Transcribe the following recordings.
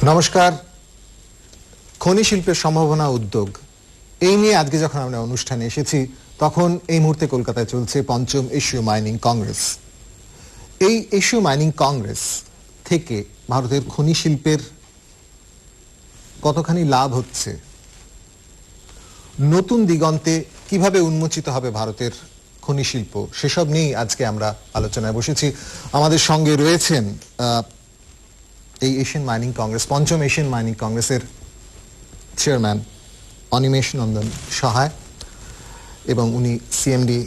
নমস্কার। খনি শিল্পের সম্ভাবনা উদ্যোগ এই নিয়ে আজকে যখন আমরা অনুষ্ঠানে এসেছি তখন এই মুহূর্তে কলকাতায় চলছে পঞ্চম এশীয় মাইনিং কংগ্রেস। এই এশীয় মাইনিং কংগ্রেস থেকে ভারতের খনি শিল্পের কতখানি লাভ হচ্ছে, নতুন দিগন্তে কিভাবে উন্মোচিত হবে ভারতের খনি শিল্প, সেসব নিয়েই আজকে আমরা আলোচনায় বসেছি। আমাদের সঙ্গে রয়েছেন এই এশিয়ান মাইনিং কংগ্রেস, পঞ্চম এশিয়ান মাইনিং কংগ্রেসের চেয়ারম্যান অনিমেষ নন্দন সহায়, এবং উনি সিএমডি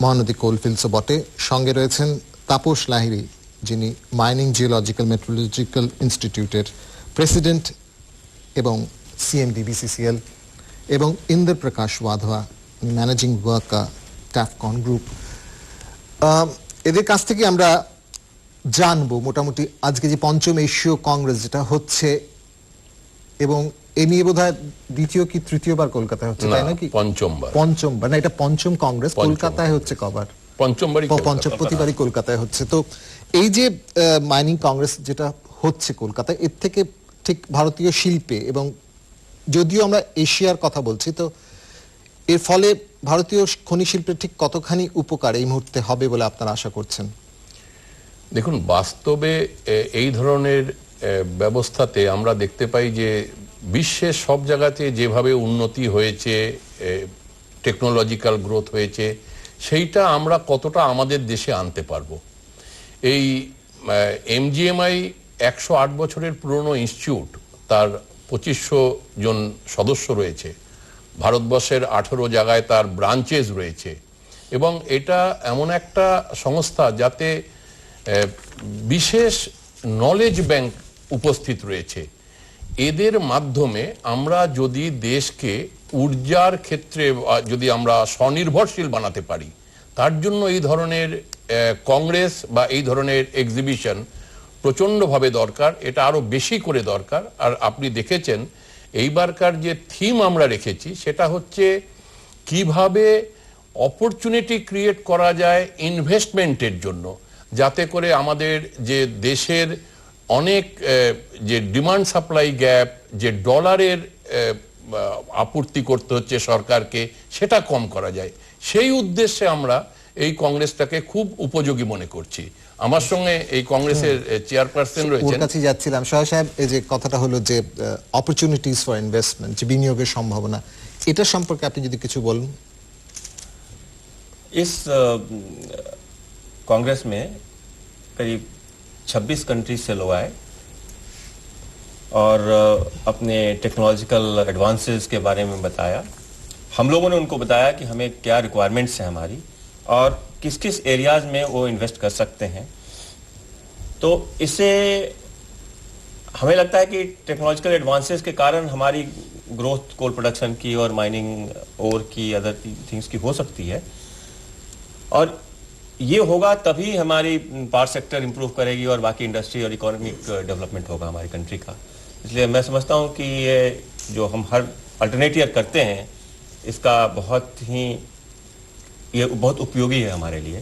মহানদী কোলফিল্ডসও বটে। সঙ্গে রয়েছেন তাপস লাহিড়ী, যিনি মাইনিং জিওলজিক্যাল মেট্রোলজিক্যাল ইনস্টিটিউটের প্রেসিডেন্ট এবং সিএমডি বিসিসিএল, এবং ইন্দ্র প্রকাশ ওয়াধওয়া, ম্যানেজিং ওয়ার্কার ট্যাফকন গ্রুপ। এদের কাছ থেকে আমরা জানবো মোটামুটি আজকে যে পঞ্চম এশীয় কংগ্রেস যেটা হচ্ছে, এবং এ নিয়ে বোধহয় দ্বিতীয় কি তৃতীয়বার কলকাতায় হচ্ছে, তাই নাকি? পঞ্চমবার না, এটা পঞ্চম কংগ্রেস। কলকাতায় হচ্ছে কবার? প্রতিবারই কলকাতায় হচ্ছে। তো এই যে মাইনিং কংগ্রেস যেটা হচ্ছে কলকাতায়, এর থেকে ঠিক ভারতীয় শিল্পে, এবং যদিও আমরা এশিয়ার কথা বলছি, তো এর ফলে ভারতীয় খনি শিল্পের ঠিক কতখানি উপকার এই মুহূর্তে হবে বলে আপনারা আশা করছেন? দেখুন, বাস্তবে এই ধরনের ব্যবস্থাতে আমরা দেখতে পাই যে বিশ্বের সব জায়গাতে যেভাবে উন্নতি হয়েছে, টেকনোলজিক্যাল গ্রোথ হয়েছে, সেইটা আমরা কতটা আমাদের দেশে আনতে পারবো। এই এমজিএমআই 108 বছরের পুরনো ইনস্টিটিউট, তার 2500 জন সদস্য রয়েছে, ভারতবর্ষের 18 জায়গায় তার ব্রাঞ্চেস রয়েছে, এবং এটা এমন একটা সংস্থা যাতে বিশেষ নলেজ ব্যাংক উপস্থিত রয়েছে। এদের মাধ্যমে আমরা যদি দেশকে ঊর্জার ক্ষেত্রে যদি আমরা স্বনির্ভরশীল বানাতে পারি, তার জন্য এই ধরনের কংগ্রেস বা এই ধরনের এক্সিবিশন প্রচণ্ডভাবে দরকার। এটা আরো বেশি করে দরকার। আর আপনি দেখেছেন এইবারকার যে থিম আমরা রেখেছি, সেটা হচ্ছে কিভাবে অপরচুনিটি ক্রিয়েট করা যায় ইনভেস্টমেন্টের জন্য, যাতে করে আমাদের যে দেশের অনেক যে ডিমান্ড সাপ্লাই গ্যাপ, যে ডলারের আপূর্তি করতে হচ্ছে সরকারকে, সেটা কম করা যায়। সেই উদ্দেশ্যে আমরা এই কংগ্রেসটাকে খুব উপযোগী মনে করছি। আমার সঙ্গে এই কংগ্রেসের চেয়ারপারসন রয়েছেন। ওর কাছে যাচ্ছিলাম সহায় সাহেব, এই যে কথাটা হলো যে অপরচুনিটিস ফর ইনভেস্টমেন্ট, যে বিনিয়োগের সম্ভাবনা, এটা সম্পর্কে আপনি যদি কিছু বলুন। इस कांग्रेस में करीब 26 कंट्रीज से लोग आए और अपने टेक्नोलॉजिकल एडवांसेस के बारे में बताया। हम लोगों ने उनको बताया कि हमें क्या रिक्वायरमेंट्स हैं हमारी और किस किस एरियाज में वो इन्वेस्ट कर सकते हैं। तो इससे हमें लगता है कि टेक्नोलॉजिकल एडवांसेस के कारण हमारी ग्रोथ कोल प्रोडक्शन की और माइनिंग और की अदर थिंग्स की हो सकती है, और ये होगा तभी हमारी पावर सेक्टर इंप्रूव करेगी और बाकी इंडस्ट्री और इकोनॉमिक डेवलपमेंट होगा हमारी कंट्री का। इसलिए मैं समझता हूँ कि ये जो हम हर अल्टरनेट ईयर करते हैं, इसका ये बहुत उपयोगी है हमारे लिए।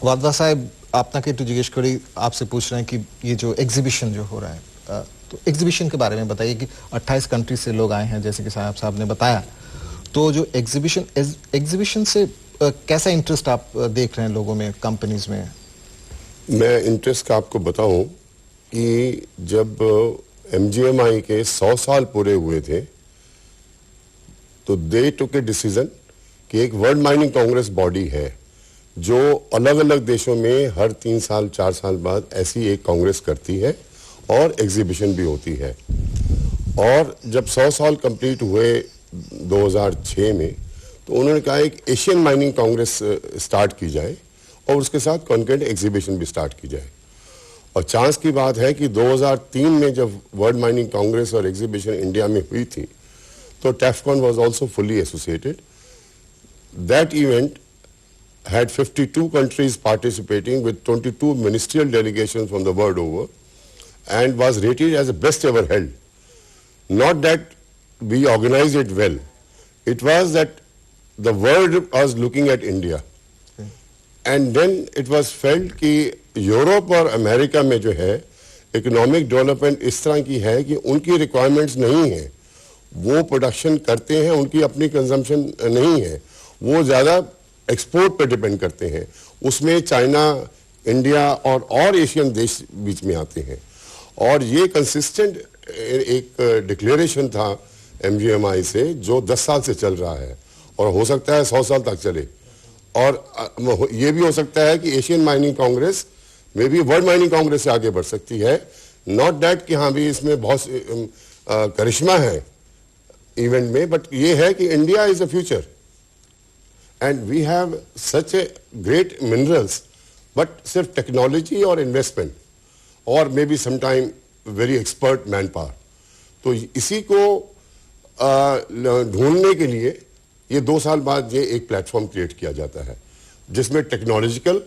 वाधवा साहब, আপনাকে একটু জিজ্ঞেস করি, आपसे पूछ रहे हैं कि ये जो एग्जीबिशन जो हो रहा है, तो एग्जीबिशन के बारे में बताइए कि 28 कंट्री से लोग आए हैं, जैसे कि साहब ने बताया। तो जो एग्जीबिशन से कैसा इंटरेस्ट आप देख रहे हैं लोगों में, कंपनीज में? मैं इंटरेस्ट का आपको बताऊं कि जब एमजीएमआई के 100 साल पूरे हुए थे, तो दे टुक ए डिसीजन कि एक वर्ल्ड माइनिंग कांग्रेस बॉडी है जो अलग अलग देशों में हर 3 साल 4 साल बाद ऐसी एक कांग्रेस करती है और एग्जीबिशन भी होती है। और जब 100 साल कंप्लीट हुए 2006 में, तो उन्होंने कहा एक एशियन माइनिंग कांग्रेस स्टार्ट की जाए और उसके साथ कॉन्करेंट एग्जीबिशन भी स्टार्ट की जाए। और चांस की बात है कि 2003 में जब वर्ल्ड माइनिंग कांग्रेस और एग्जीबिशन इंडिया में हुई थी, तो TAFCON was also fully associated. That event had 52 countries participating with 22 ministerial delegations from the world over, and was rated as the best ever held. Not that we organized it well, it was that the world was looking at India, and then it was felt कि Europe और America में जो है economic development इस तरह की है कि उनकी रिक्वायरमेंट्स नहीं है, वो प्रोडक्शन करते हैं, उनकी अपनी कंजम्पशन नहीं है, वो ज़्यादा एक्सपोर्ट पे डिपेंड करते हैं। उसमें चाइना, इंडिया और एशियन देश बीच में आते हैं। और ये कंसिस्टेंट एक डिक्लेरेशन था एमजीएमआई से जो 10 साल से चल रहा है और हो सकता है 100 साल तक चले। और ये भी हो सकता है कि एशियन माइनिंग कांग्रेस में भी वर्ल्ड माइनिंग कांग्रेस से आगे बढ़ सकती है। नॉट दैट कि हाँ भी इसमें बहुत करिश्मा है इवेंट में, बट ये है कि India is a future and we have such a great minerals, but सिर्फ टेक्नोलॉजी और इन्वेस्टमेंट और may be sometime very expert man power, तो इसी को ढूंढने के लिए ये 2 साल बाद ये एक प्लेटफॉर्म क्रिएट किया जाता है जिसमें टेक्नोलॉजिकल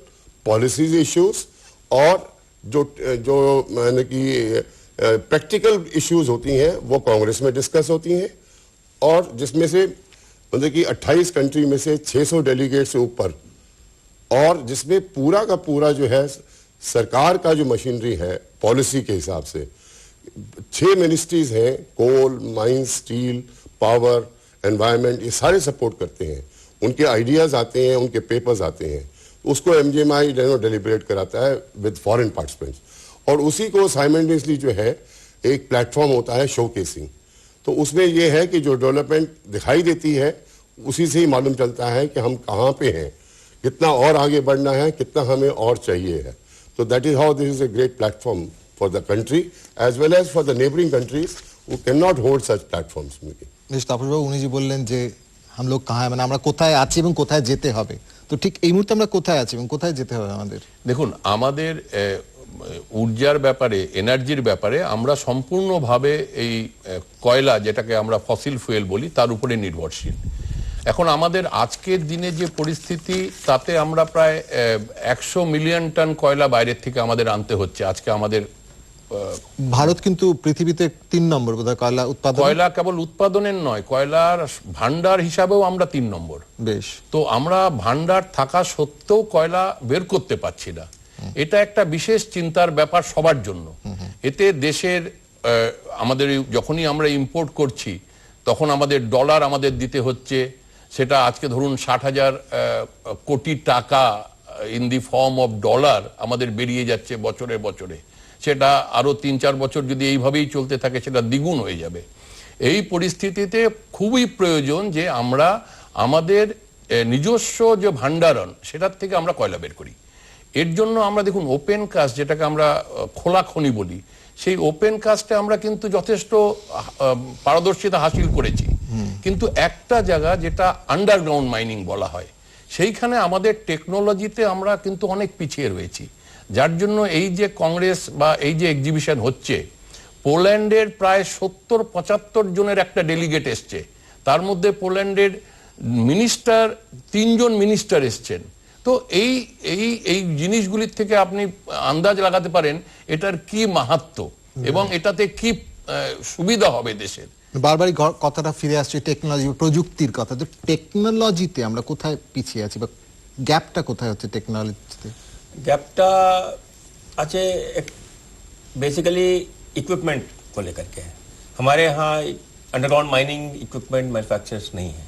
पॉलिसीज इश्यूज और जो मैंने कि प्रैक्टिकल इश्यूज होती हैं वो कांग्रेस में डिस्कस होती हैं, और जिसमें से मतलब कि 28 कंट्री में से 600 डेलीगेट से ऊपर, और जिसमें पूरा का पूरा जो है सरकार का जो मशीनरी है पॉलिसी के हिसाब से 6 मिनिस्ट्रीज हैं, कोल, माइंस, स्टील, पावर, एनवायरनमेंट, ये सारे सपोर्ट करते हैं। उनके आइडियाज आते हैं, उनके पेपर्स आते हैं, उसको एमजीएमआई डेलिब्रेट कराता है विद फॉरेन पार्टिसिपेंट्स, और उसी को साइमल्टेनियसली जो है एक प्लेटफॉर्म होता है शोकेसिंग। तो उसमें यह है कि जो डेवलपमेंट दिखाई देती है उसी से ही मालूम चलता है कि हम कहाँ पे हैं, कितना और आगे बढ़ना है, कितना हमें और चाहिए है। तो that is how this is a great platform for the country as well as for the neighbouring countries who can not hold such platforms. Tapas babu, উনি যে বললেন যে हम लोग कहाँ মানে আমরা কোথায় আছি এবং কোথায় যেতে হবে, তো ঠিক এই মুহূর্তে আমরা কোথায় আছি এবং কোথায় যেতে হবে আমাদের? দেখুন, আমাদের ঊর্জার ব্যাপারে, এনার্জির ব্যাপারে আমরা সম্পূর্ণভাবে এই কয়লা, যেটাকে আমরা ফসিল ফুয়েল বলি, তার উপরে নির্ভরশীল। এখন আমাদের আজকের দিনে যে পরিস্থিতি, তাতে আমরা প্রায় 100 মিলিয়ন টন কয়লা বাইরের থেকে আমাদের আনতে হচ্ছে। আজকে আমাদের ভারত কিন্তু পৃথিবীতে 3 নম্বর বোধহয় কয়লা উৎপাদন। কয়লা কেবল উৎপাদনের নয়, কয়লার ভান্ডার হিসাবেও আমরা 3 নম্বর। বেশ। তো আমরা ভান্ডার থাকা সত্ত্বেও কয়লা বের করতে পারছি না। এটা একটা বিশেষ চিন্তার ব্যাপার সবার জন্য। এতে দেশের আমাদের যখনই আমরা ইম্পোর্ট করছি তখন আমাদের ডলার আমাদের দিতে হচ্ছে, সেটা আজকে ধরুন 60,000 কোটি টাকা in the form of dollar আমাদের বেরিয়ে যাচ্ছে বছরে বছরে। সেটা আরো 3-4 বছর যদি এইভাবেই চলতে থাকে সেটা দ্বিগুণ হয়ে যাবে। এই পরিস্থিতিতে খুবই প্রয়োজন যে আমরা আমাদের নিজস্ব যে ভান্ডারণ সেটার থেকে আমরা কয়লা বের করি। এর জন্য আমরা দেখুন ওপেন কাস্ট, যেটাকে আমরা খোলা খনি বলি, সেই ওপেন কাস্টে আমরা কিন্তু যথেষ্ট পারদর্শিতা হাসিল করেছি, কিন্তু একটা জায়গা যেটা আন্ডারগ্রাউন্ড মাইনিং বলা হয়, সেইখানে আমাদের টেকনোলজিতে আমরা কিন্তু অনেক পিছিয়ে রয়েছি। যার জন্য এই যে কংগ্রেস বা এই যে এক্সিবিশন হচ্ছে, পোল্যান্ডের প্রায় 70-75 জনের একটা ডেলিগেট এসছে, তার মধ্যে পোল্যান্ডের মিনিস্টার 3 জন মিনিস্টার এসছেন। তো এই এই এই জিনিসগুলির থেকে আপনি আন্দাজ লাগাতে পারেন এটার কি মাহাত্ম্য এবং এটাতে কি সুবিধা হবে দেশের। বারবারই কথাটা ফিরে আসছে টেকনোলজি, প্রযুক্তির কথা। তো টেকনোলজিতে আমরা কোথায় পিছিয়ে আছি বা গ্যাপটা কোথায় হচ্ছে টেকনোলজিতে? গ্যাপটা আছে बेसिकली इक्विपमेंट को लेकर के है। हमारे यहाँ अंडरग्राउंड माइनिंग इक्विपमेंट मैन्युफैक्चरर्स नहीं है,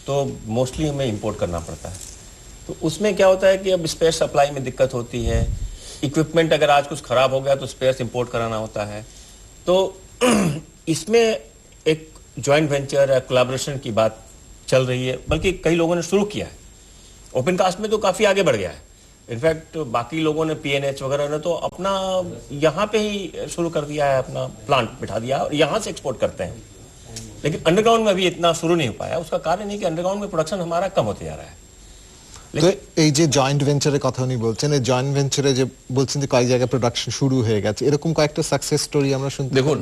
तो मोस्टली हमें इंपोर्ट करना पड़ता है। तो उसमें क्या होता है कि अब स्पेयर सप्लाई में दिक्कत होती है। इक्विपमेंट अगर आज कुछ ख़राब हो गया तो स्पेयर्स इंपोर्ट कराना होता है। तो इसमें एक जॉइंट वेंचर या कोलैबोरेशन की बात चल रही है, बल्कि कई लोगों ने शुरू किया है। ओपन कास्ट में तो काफ़ी आगे बढ़ गया है। इनफैक्ट बाकी लोगों ने पीएनएच वगैरह ने तो अपना यहाँ पे ही शुरू कर दिया है, अपना प्लांट बिठा दिया और यहाँ से एक्सपोर्ट करते हैं। लेकिन अंडरग्राउंड में अभी इतना शुरू नहीं हो पाया। उसका कारण नहीं कि अंडरग्राउंड में प्रोडक्शन हमारा कम होते जा रहा है। তো এই যে জয়েন্ট ভেঞ্চারের কথা উনি বলছেন, এই জয়েন্ট ভেঞ্চারে যে বলছেন যে কয়েক জায়গায় প্রোডাকশন শুরু হয়ে গেছে, এরকম কয়েকটা সাকসেস স্টোরি আমরা শুনতে। দেখুন,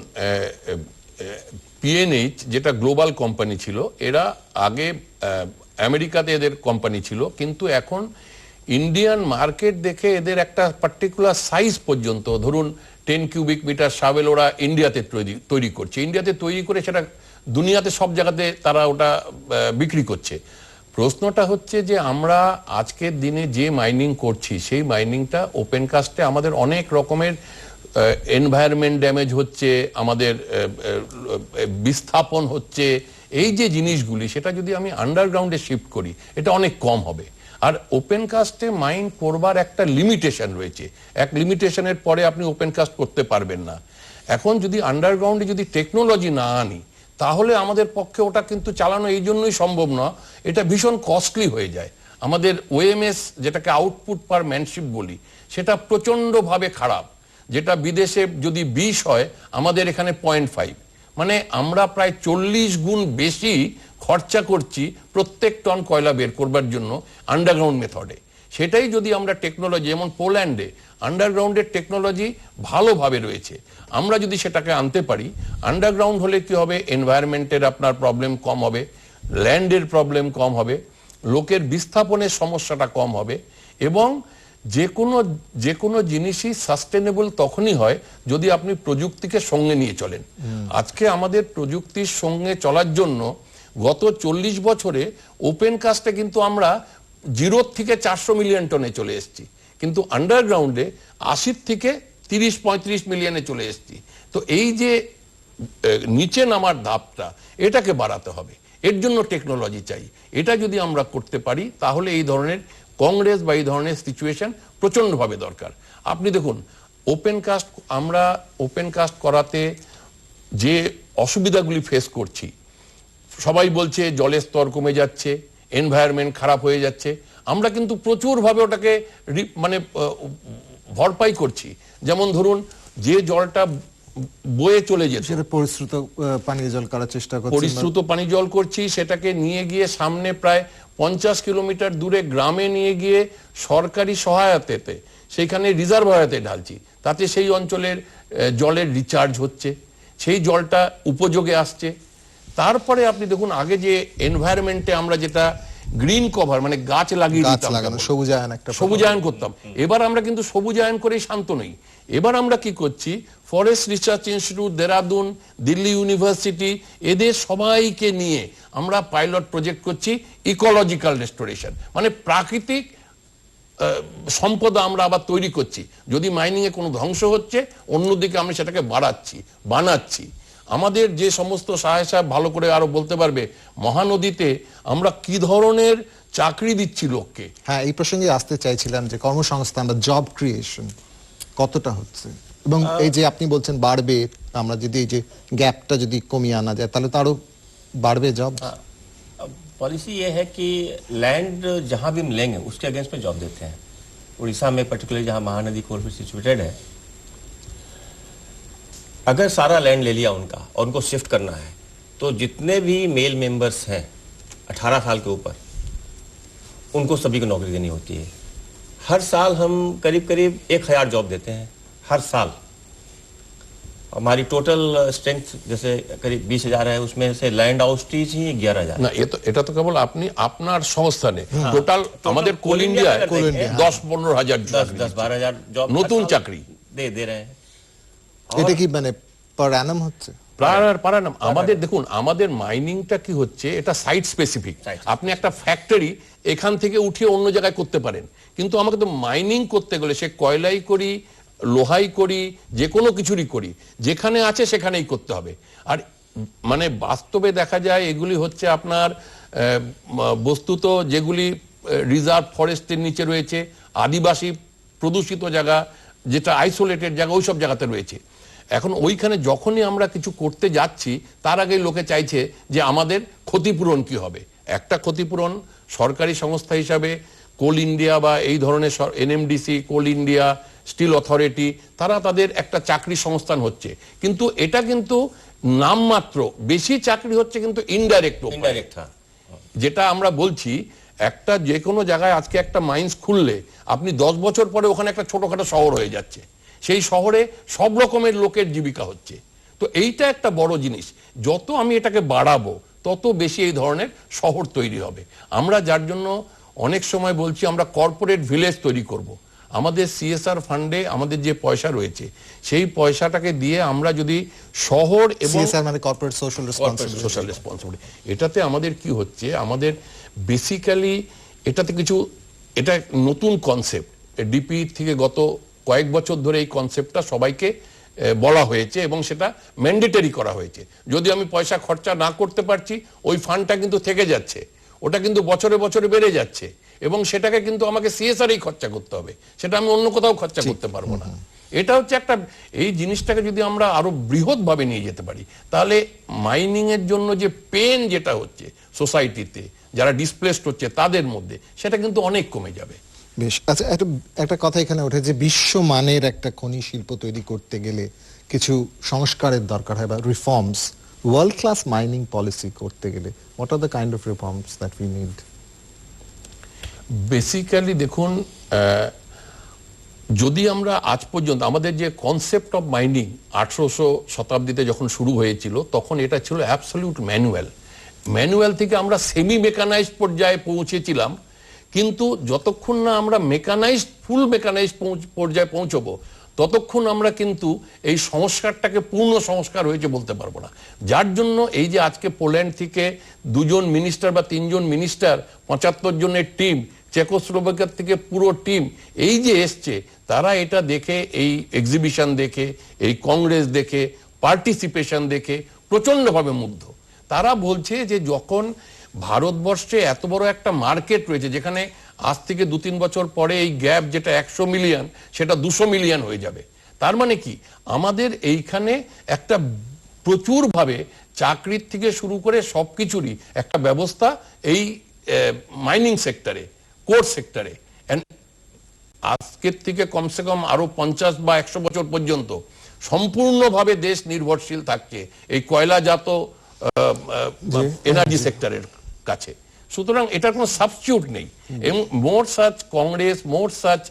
পিএনএইচ যেটা গ্লোবাল কোম্পানি ছিল, এরা আগে আমেরিকাতে এদের কোম্পানি ছিল, কিন্তু এখন ইন্ডিয়ান মার্কেট দেখে এদের একটা পার্টিকুলার সাইজ পর্যন্ত, ধরুন 10 কিউবিক মিটার শাবেল ওরা ইন্ডিয়াতে তৈরি করছে। ইন্ডিয়াতে তৈরি করে সেটা দুনিয়াতে সব জায়গাতে তারা ওটা বিক্রি করছে। প্রশ্নটা হচ্ছে যে আমরা আজকের দিনে যে মাইনিং করছি সেই মাইনিংটা ওপেন কাস্টে আমাদের অনেক রকমের এনভায়রনমেন্ট ড্যামেজ হচ্ছে, আমাদের বিস্থাপন হচ্ছে, এই যে জিনিসগুলি সেটা যদি আমি আন্ডারগ্রাউন্ডে শিফট করি এটা অনেক কম হবে। আর ওপেন কাস্টে মাইন করবার একটা লিমিটেশন রয়েছে, এক লিমিটেশনের পরে আপনি ওপেন কাস্ট করতে পারবেন না। এখন যদি আন্ডারগ্রাউন্ডে যদি টেকনোলজি না আনি তাহলে আমাদের পক্ষে ওটা কিন্তু চালানো এই জন্যই সম্ভব না, এটা ভীষণ কস্টলি হয়ে যায়। আমাদের ওএমএস যেটাকে আউটপুট পার ম্যানশিপ বলি সেটা প্রচণ্ডভাবে খারাপ, যেটা বিদেশে যদি 20 হয় আমাদের এখানে 0.5, মানে আমরা প্রায় 40 গুণ বেশি খরচা করছি প্রত্যেক টন কয়লা বের করবার জন্য আন্ডারগ্রাউন্ড মেথডে। সেটাই যদি আমরা টেকনোলজি, যেমন পোল্যান্ডে আন্ডারগ্রাউন্ডের টেকনোলজি ভালোভাবে রয়েছে, আমরা যদি সেটাকে আনতে পারি, আন্ডারগ্রাউন্ড হলে কি হবে, এনভায়রনমেন্টের আপনার প্রবলেম কম হবে, ল্যান্ডের প্রবলেম কম হবে, লোকের বিস্থাপনের সমস্যাটা কম হবে, এবং যে কোনো জিনিসই সাস্টেনেবল তখনই হয় যদি আপনি প্রযুক্তিকে সঙ্গে নিয়ে চলেন। আজকে আমাদের প্রযুক্তির সঙ্গে চলার জন্য গত 40 বছরে ওপেন কাস্টে কিন্তু আমরা 0 থেকে 400 মিলিয়ন টনে চলে এসেছি, কিন্তু আন্ডারগ্রাউন্ডে 80 থেকে 30-35 মিলিয়নে চলে এসেছি। তো এই যে নিচে নামার ধাপটা, এটাকে বাড়াতে হবে, এর জন্য টেকনোলজি চাই। এটা যদি আমরা করতে পারি তাহলে এই ধরনের কংগ্রেস বা এই ধরনের সিচুয়েশন প্রচন্ডভাবে দরকার। আপনি দেখুন আমরা ওপেন কাস্ট করাতে যে অসুবিধাগুলি ফেস করছি, সবাই বলছে জলের স্তর কমে যাচ্ছে, এনভায়রনমেন্ট খারাপ হয়ে যাচ্ছে, আমরা কিন্তু প্রচুরভাবে ওটাকে মানে ভরপাই করছি। যেমন ধরুন যে জলটা বয়ে চলে যেত, সেটা পরিশ্রুত পানীয় জল করার চেষ্টা করছি, পরিশ্রুত পানি জল করছি, সেটাকে নিয়ে গিয়ে সামনে প্রায় 50 কিলোমিটার দূরে গ্রামে নিয়ে গিয়ে সরকারি সহায়তাতে সেইখানে রিজার্ভায়ারে ঢালছি, তাতে সেই অঞ্চলের জলের রিচার্জ হচ্ছে, সেই জলটা উপযোগে আসছে। তারপরে আপনি দেখুন আগে যে এনভায়রনমেন্টে আমরা যেটা গ্রিন কভার মানে গাছ লাগিয়ে দিতাম, সবুজায়ন করতাম, এবার আমরা কিন্তু সবুজায়ন করেই শান্ত নই। এবার আমরা কি করছি, forest research institute, Dehradun, Delhi university, এদের সবাইকে নিয়ে আমরা পাইলট প্রজেক্ট করছি ইকোলজিক্যাল রেস্টোরেশন, মানে প্রাকৃতিক সম্পদ আমরা আবার তৈরি করছি। যদি মাইনিং এ কোনো ধ্বংস হচ্ছে, অন্যদিকে আমরা সেটাকে বানাচ্ছি। আমাদের যে সমস্ত সাহেব ভালো করে আরো বলতে পারবে, মহানদীতে আমরা কি ধরনের চাকরি দিচ্ছি লোককে। হ্যাঁ, এই প্রসঙ্গে আসতে চাইছিলাম যে কর্মসংস্থান বা জব ক্রিয়েশন কতটা হচ্ছে, এবং এই যে আপনি বলছেন বাড়বে, আমরা যদি এই যে গ্যাপটা যদি কমিয়ে আনা যায় তাহলে তো আরো বাড়বে জব। पॉलिसी ये है कि लैंड जहां भी हम लेंगे उसके अगेंस्ट में जॉब देते हैं। उड़ीसा में पर्टिकुलरली जहां महानदी कोलफील्ड सिचुएटेड है, अगर सारा लैंड ले लिया उनका और उनको शिफ्ट करना है तो जितने भी मेल मेंबर्स हैं 18 साल के ऊपर, उनको सभी को नौकरी देनी होती है। हर साल हम करीब 1000 जॉब देते हैं हर साल। हमारी टोटल स्ट्रेंथ जैसे करीब 20,000 है, उसमें से लैंड आउटरीच ही 11,000 না। এটা তো কেবল আপনি আপনার সংস্থানে, টোটাল আমাদের কোল ইন্ডিয়ায় 10-15 হাজার 10-12,000 জব নতুন চাকরি दे रहे हैं। এটা কি মানে পার অ্যানাম হচ্ছে? আমাদের দেখুন, আমাদের মাইনিংটা কি হচ্ছে, এটা সাইট স্পেসিফিক। আপনি একটা ফ্যাক্টরি এখান থেকে উঠিয়ে অন্য জায়গায় করতে পারেন, কিন্তু আমাকে তো মাইনিং করতে গেলে সে কয়লাই করি, লোহাই করি, যে কোনো কিছুরই করি, যেখানে আছে সেখানেই করতে হবে। আর মানে বাস্তবে দেখা যায় এগুলি হচ্ছে আপনার বস্তুত যেগুলি রিজার্ভ ফরেস্টের নিচে রয়েছে, আদিবাসী প্রদূষিত জায়গা, যেটা আইসোলেটেড জায়গা, ওইসব জায়গাতে রয়েছে। এখন ওইখানে যখনই আমরা কিছু করতে যাচ্ছি তার আগে লোকে চাইছে যে আমাদের ক্ষতিপূরণ কি হবে। একটা ক্ষতিপূরণ সরকারি সংস্থা হিসাবে কোল ইন্ডিয়া বা এই ধরনের এনএমডিসি, কোল ইন্ডিয়া, স্টিল অথরিটি, তারা তাদের একটা চাকরি সংস্থান হচ্ছে, কিন্তু এটা কিন্তু নামমাত্র। বেশি চাকরি হচ্ছে কিন্তু ইনডাইরেক্ট, যেটা আমরা বলছি একটা যে কোনো জায়গায় আজকে একটা মাইন্স খুললে আপনি 10 বছর পরে ওখানে একটা ছোটখাটো শহর হয়ে যাচ্ছে, সেই শহরে সব রকমের লোকের জীবিকা হচ্ছে। তো এইটা একটা বড় জিনিস, যত আমি এটাকে বাড়াবো তত বেশি এই ধরনের শহর তৈরি হবে। আমরা যার জন্য অনেক সময় বলছি আমরা কর্পোরেট ভিলেজ তৈরি করব। আমাদের সিএসআর ফান্ডে আমাদের যে পয়সা রয়েছে সেই পয়সাটাকে দিয়ে আমরা যদি শহর এবং মানে কর্পোরেট সোশ্যাল রেসপন্সিবিলিটি, এটাতে আমাদের কি হচ্ছে, আমাদের বেসিক্যালি এটাতে কিছু, এটা নতুন কনসেপ্ট, ডিপি থেকে গত কয়েক বছর ধরে এই কনসেপ্টটা সবাইকে বলা হয়েছে এবং সেটা ম্যান্ডেটরি করা হয়েছে। যদি আমি পয়সা খরচা না করতে পারছি, ওই ফান্ডটা কিন্তু থেকে যাচ্ছে, ওটা কিন্তু বছরে বছরে বেড়ে যাচ্ছে এবং সেটাকে কিন্তু আমাকে সিএসআরই খরচা করতে হবে, সেটা আমি অন্য কোথাও খরচা করতে পারবো না। এটা হচ্ছে একটা, এই জিনিসটাকে যদি আমরা আরো বৃহৎ ভাবে নিয়ে যেতে পারি, তাহলে মাইনিং এর জন্য যে পেন যেটা হচ্ছে সোসাইটিতে, যারা ডিসপ্লেসড হচ্ছে তাদের মধ্যে, সেটা কিন্তু অনেক কমে যাবে। বেশ, আচ্ছা একটা কথা এখানে ওঠে যে বিশ্বমানের একটা খনি শিল্প তৈরি করতে গেলে কিছু সংস্কারের দরকার হয় বা reforms. World class mining policy করতে গেলে what are the kind of reforms that we need? Basically দেখুন, যদি আমরা আজ পর্যন্ত আমাদের যে কনসেপ্ট অফ মাইনিং 1800 শতাব্দীতে যখন শুরু হয়েছিল, তখন এটা ছিল অ্যাবসলিউট ম্যানুয়াল থেকে আমরা সেমি মেকানাইজড পর্যায়ে পৌঁছেছিলাম। কিন্তু যতক্ষণ না আমরা ফুল মেকানাইজড পর্যায়ে পৌঁছবো, ততক্ষণ আমরা কিন্তু এই সংস্কারটাকে পূর্ণ সংস্কার হয়েছে বলতে পারবো না। যার জন্য এই যে আজকে পোল্যান্ড থেকে 2 জন মিনিস্টার বা 3 জন মিনিস্টার, 75 জনের টিম, চেকোস্লোভাকিয়া থেকে পুরো টিম এই যে এসছে, তারা এটা দেখে, এই এক্সিবিশন দেখে, এই কংগ্রেস দেখে, পার্টিসিপেশন দেখে প্রচন্ডভাবে মুগ্ধ। তারা বলছে যে যখন ভারতবর্ষে এত বড় একটা মার্কেট রয়েছে, যেখানে আজ থেকে 2-3 বছর পরে এই গ্যাপ যেটা 100 মিলিয়ন, সেটা 200 মিলিয়ন হয়ে যাবে। তার মানে কি, আমাদের এইখানে একটা প্রচুরভাবে চাকরির থেকে শুরু করে সবকিছুরই একটা ব্যবস্থা এই মাইনিং সেক্টরে, কোর সেক্টরে। আজকের থেকে কমসে কম আরো 50 বা 100 বছর পর্যন্ত সম্পূর্ণভাবে দেশ নির্ভরশীল থাকছে এই কয়লাজাত এনার্জি সেক্টরের কাছে। সুতরাং এটার কোনো সাবস্টিটিউট নেই। এবং মোর সাচ কংগ্রেস, মোর সাচ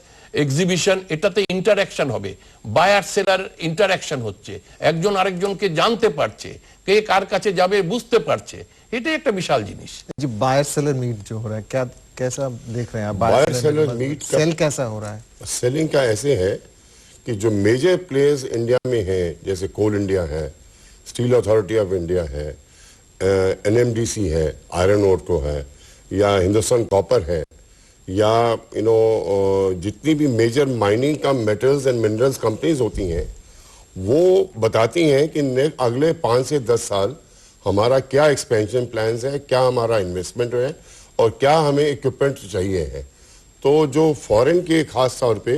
এক্সিবিশন, এটাতে ইন্টারঅ্যাকশন হবে, বায়ার সেলার ইন্টারঅ্যাকশন হচ্ছে, একজন আরেকজনকে জানতে পারছে, কে কার কাছে যাবে বুঝতে পারছে, এটাই একটা বিশাল জিনিস। जी बायर सेलर मीट जो हो रहा है, क्या कैसा देख रहे हैं आप? बायर सेलर मीट का सेल कैसा हो रहा है? सेलिंग का ऐसे है कि जो मेजर प्लेयर्स इंडिया में हैं, जैसे कोल इंडिया है, स्टील अथॉरिटी ऑफ इंडिया है, एनएमडीसी है, आयरन ओर को है, या हिंदुस्तान कॉपर है, या जितनी भी मेजर माइनिंग का मेटल्स एंड मिनरल्स कंपनीज होती हैं, वो बताती हैं कि अगले 5 से 10 साल हमारा क्या एक्सपेंशन प्लान्स है, क्या हमारा इन्वेस्टमेंट है और क्या हमें इक्विपमेंट चाहिए है। तो जो फॉरेन के खास तौर पे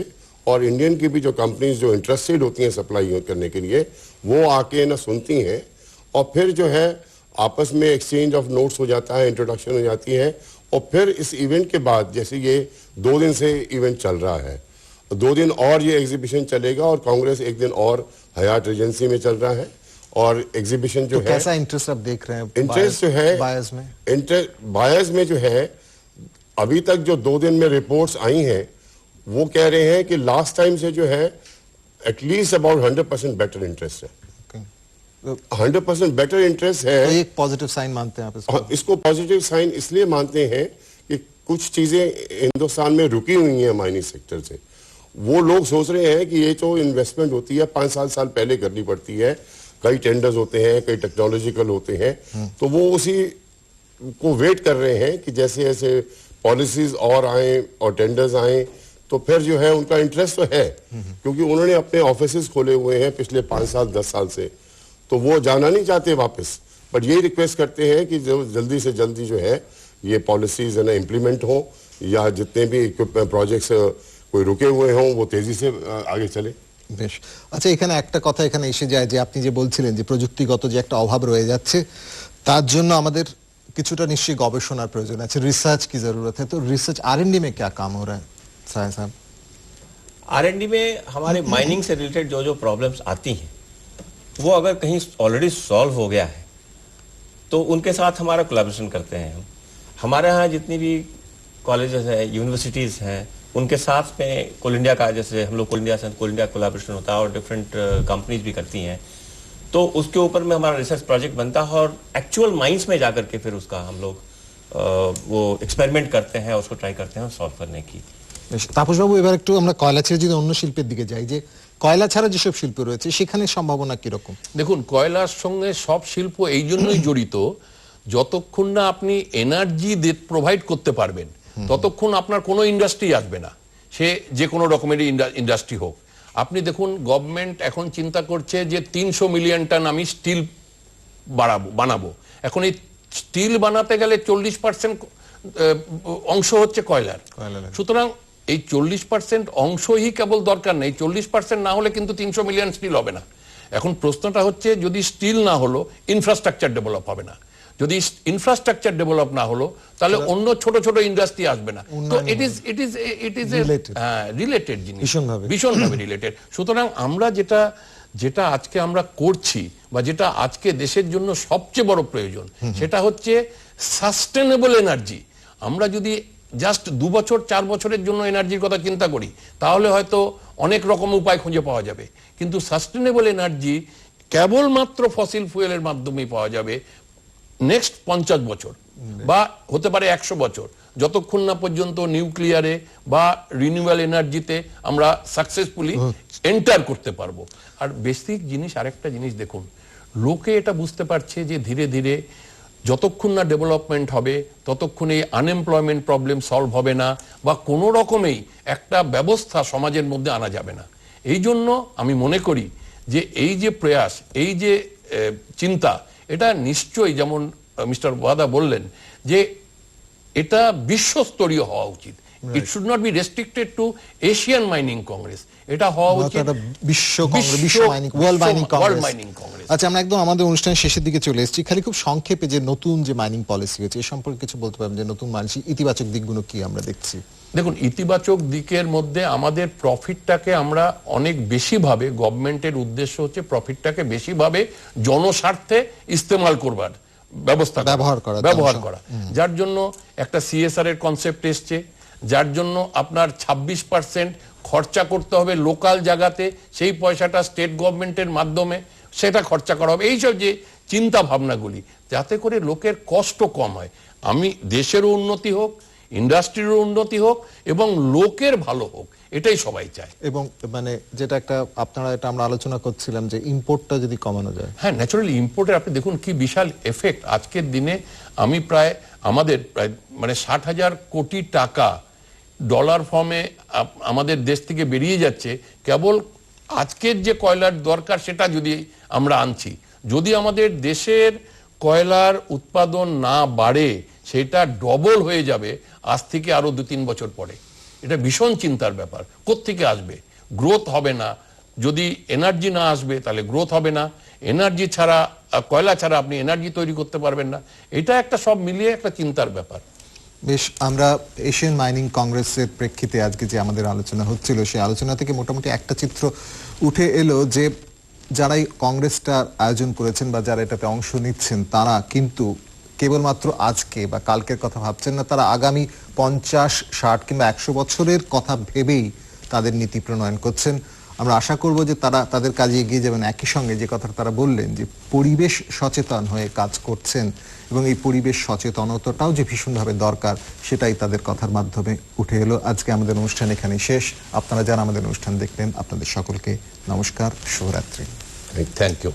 और इंडियन की भी जो कंपनीज जो इंटरेस्टेड होती हैं सप्लाई करने के लिए, वो आके ना सुनती हैं और फिर जो है आपस में एक्सचेंज ऑफ नोट्स हो जाता है, इंट्रोडक्शन हो जाती है। और फिर इस इवेंट के बाद, जैसे ये 2 दिन से इवेंट चल रहा है, 2 दिन और ये एग्जीबिशन चलेगा और कांग्रेस 1 दिन और हयात एजेंसी में चल रहा है। और एग्जीबिशन जो है, कैसा इंटरेस्ट आप देख रहे हैं इंटरेस्ट जो है बायर्स में? बायर्स में जो है, अभी तक जो 2 दिन में रिपोर्ट्स आई हैं, वो कह रहे हैं कि लास्ट टाइम से जो है एटलीस्ट अबाउट 100% बेटर इंटरेस्ट है। 100% बेटर इंटरेस्ट है। तो एक पॉजिटिव साइन मानते हैं आप इसको? इसको पॉजिटिव साइन इसलिए मानते हैं कि कुछ चीजें हिंदुस्तान में रुकी हुई हैं माइनिंग सेक्टर से। वो लोग सोच रहे हैं कि ये जो इन्वेस्टमेंट होती है 5-7 साल पहले करनी पड़ती है, कई टेंडर्स होते हैं, कई टेक्नोलॉजिकल होते हैं, तो वो उसी को वेट कर रहे हैं कि जैसे जैसे पॉलिसीज और आए और टेंडर्स आए, तो फिर जो है उनका इंटरेस्ट तो है, क्योंकि उन्होंने अपने ऑफिसेज खोले हुए हैं पिछले 5 साल 10 साल से, तो वो जाना नहीं चाहते वापस, बट ये रिक्वेस्ट करते हैं कि जो जल्दी से जल्दी जो है ये पॉलिसीज है ना इम्प्लीमेंट हो, या जितने भी प्रोजेक्ट्स कोई रुके हुए हों वो तेजी से आगे चले। বেশ, আচ্ছা এখানে একটা কথা এখানে এসে যায় যে আপনি যে বলছিলেন যে প্রযুক্তিগত যে একটা অভাব রয়ে যাচ্ছে, তার জন্য আমাদের কিছুটা নিশ্চয়ই গবেষণার প্রয়োজন আছে, রিসার্চ की जरूरत है। तो रिसर्च आर&डी में क्या काम हो रहा है साया साहब? आर&डी में हमारे माइनिंग से रिलेटेड जो जो प्रॉब्लम्स आती हैं, वो अगर कहीं ऑलरेडी सॉल्व हो गया है तो उनके साथ हमारा कोलैबोरेशन करते हैं हम। हमारे यहाँ जितनी भी कॉलेजेस हैं, यूनिवर्सिटीज़ हैं, उनके साथ में कोल इंडिया का, जैसे हम लोग कोल इंडिया कोलैबोरेशन होता है और डिफरेंट कंपनीज भी करती हैं, तो उसके ऊपर में हमारा रिसर्च प्रोजेक्ट बनता है और एक्चुअल माइंस में जाकर के फिर उसका हम लोग वो एक्सपेरिमेंट करते हैं, उसको ट्राई करते हैं सॉल्व करने की। তাপস বাবু, এবার একটু আমরা কয়লা ছেড়ে যদি অন্য শিল্পের দিকে যাই, যে কয়লা ছাড়া যেসব শিল্প রয়েছে সেখানে সম্ভাবনা কিরকম? দেখুন, কয়লার সঙ্গে সব শিল্প এই জন্যই জড়িত, যতক্ষণ না আপনি এনার্জি প্রোভাইড করতে পারবেন ততক্ষণ আপনার কোনো ইন্ডাস্ট্রি আসবে না, সে যে কোনো রকমের ইন্ডাস্ট্রি হোক। আপনি দেখুন গভর্নমেন্ট এখন চিন্তা করছে যে 300 মিলিয়ন টন আমি স্টিল বানাবো। এখন এই স্টিল বানাতে গেলে 40% অংশ হচ্ছে কয়লার। সুতরাং এই 40% অংশই কেবল দরকার নেই, 40% না হলে কিন্তু 300 মিলিয়ন স্টিল হবে না। এখন প্রশ্নটা হচ্ছে যদি স্টিল না হলো ইনফ্রাস্ট্রাকচার ডেভেলপ হবে না, যদি ইনফ্রাস্ট্রাকচার ডেভেলপ না হলো তাহলে অন্য ছোট ছোট ইন্ডাস্ট্রি আসবে না। তো ইট ইজ রিলেটেড জিনিস, ভীষণভাবে রিলেটেড। সুতরাং আমরা যেটা আজকে আমরা করছি বা যেটা আজকে দেশের জন্য সবচেয়ে বড় প্রয়োজন সেটা হচ্ছে সাস্টেনেবল এনার্জি। আমরা যদি জাস্ট 2 বছর 4 বছরের জন্য এনার্জির কথা চিন্তা করি তাহলে হয়তো অনেক রকম উপায় খুঁজে পাওয়া যাবে, কিন্তু সাস্টেনেবল এনার্জি কেবলমাত্র ফসিল ফুয়েলের মাধ্যমেই পাওয়া যাবে নেক্সট 50 বছর বা হতে পারে 100 বছর, যতক্ষণ না পর্যন্ত নিউক্লিয়ারে বা রিনিউয়েবল এনার্জিতে আমরা সাকসেসফুলি এন্টার করতে পারবো। আর বেসিক জিনিস, আরেকটা জিনিস দেখুন, লোকে এটা বুঝতে পারছে যে ধীরে ধীরে যতক্ষণ না ডেভেলপমেন্ট হবে ততক্ষণ এই আনএমপ্লয়মেন্ট প্রবলেম সলভ হবে না বা কোনো রকমেই একটা ব্যবস্থা সমাজের মধ্যে আনা যাবে না। এই জন্য আমি মনে করি যে এই যে প্রয়াস, এই যে চিন্তা, এটা নিশ্চয়ই যেমন মিস্টার ওয়াদা বললেন যে এটা বিশ্বস্তরীয় হওয়া উচিত। It should not be restricted two Asian mining Congress, এটা হওয়া উচিত ওয়ার্ল্ড মাইনিং কংগ্রেস। আচ্ছা, আমরা একদম আমাদের অনুষ্ঠানের শেষের দিকে চলে এসেছি। খালি খুব সংক্ষেপে যে নতুন যে মাইনিং পলিসি হয়েছে এ সম্পর্কে কিছু বলতে পারবেন, যে নতুন মাইনিং ইতিবাচক দিকগুলো কি আমরা দেখছি? দেখুন, ইতিবাচক দিকের মধ্যে আমাদের প্রফিটটাকে আমরা অনেক বেশিভাবে, গভর্নমেন্টের উদ্দেশ্য হচ্ছে প্রফিটটাকে বেশিভাবে জনস্বার্থে ইস্তেমাল করবার ব্যবস্থা, ব্যবহার করা, যার জন্য একটা সিএসআর এর কনসেপ্ট এসছে, যার জন্য আপনার 26% খরচা করতে হবে লোকাল জায়গাতে, সেই পয়সাটা স্টেট গভর্নমেন্টের মাধ্যমে সেটা খরচা করা হবে। এইসব যে চিন্তা ভাবনাগুলি, যাতে করে লোকের কষ্ট কম হয়, আমি দেশেরও উন্নতি হোক, ইন্ডাস্ট্রিরও উন্নতি হোক এবং লোকের ভালো হোক, এটাই সবাই চায়। এবং মানে যেটা একটা আপনারা এটা আমরা আলোচনা করছিলাম যে ইম্পোর্টটা যদি কমানো যায়। হ্যাঁ, ন্যাচারালি ইম্পোর্টের আপনি দেখুন কি বিশাল এফেক্ট। আজকের দিনে আমি আমাদের প্রায় মানে 60,000 কোটি টাকা ডলার ফর্মে আমাদের দেশ থেকে বেরিয়ে যাচ্ছে কেবল আজকের যে কয়লার দরকার সেটা যদি আমরা আনছি। যদি আমাদের দেশের কয়লার উৎপাদন না বাড়ে সেটা ডবল হয়ে যাবে আজ থেকে আরো 2-3 বছর পরে। এটা ভীষণ চিন্তার ব্যাপার। কোত্থেকে আসবে? গ্রোথ হবে না। যদি এনার্জি না আসবে তাহলে গ্রোথ হবে না। এনার্জি ছাড়া, কয়লা ছাড়া আপনি এনার্জি তৈরি করতে পারবেন না। এটা একটা সব মিলিয়ে একটা চিন্তার ব্যাপার। বেশ, আমরা এশিয়ান মাইনিং কংগ্রেসের প্রেক্ষিতে আজকে যে আমাদের আলোচনা হচ্ছিল সেই আলোচনা থেকে মোটামুটি একটা চিত্র উঠে এলো যে যারা এই কংগ্রেসটার আয়োজন করেছেন বা যারা এটাতে অংশ নিচ্ছেন তারা কিন্তু কেবলমাত্র আজকে বা কালকের কথা ভাবছেন না, তারা আগামী 50, 60 কিংবা 100 বছরের কথা ভেবেই তাদের নীতি প্রণয়ন করছেন। আমরা আশা করব যে তারা তাদের কাজে এগিয়ে যাবেন। একই সঙ্গে যে কথাটা তারা বললেন যে পরিবেশ সচেতন হয়ে কাজ করছেন এবং এই পরিবেশ সচেতনতাটাও যে ভীষণভাবে দরকার সেটাই তাদের কথার মাধ্যমে উঠে এলো। আজকে আমাদের অনুষ্ঠান এখানেই শেষ। আপনারা যারা আমাদের অনুষ্ঠান দেখলেন আপনাদের সকলকে নমস্কার, শুভরাত্রি। Thank you.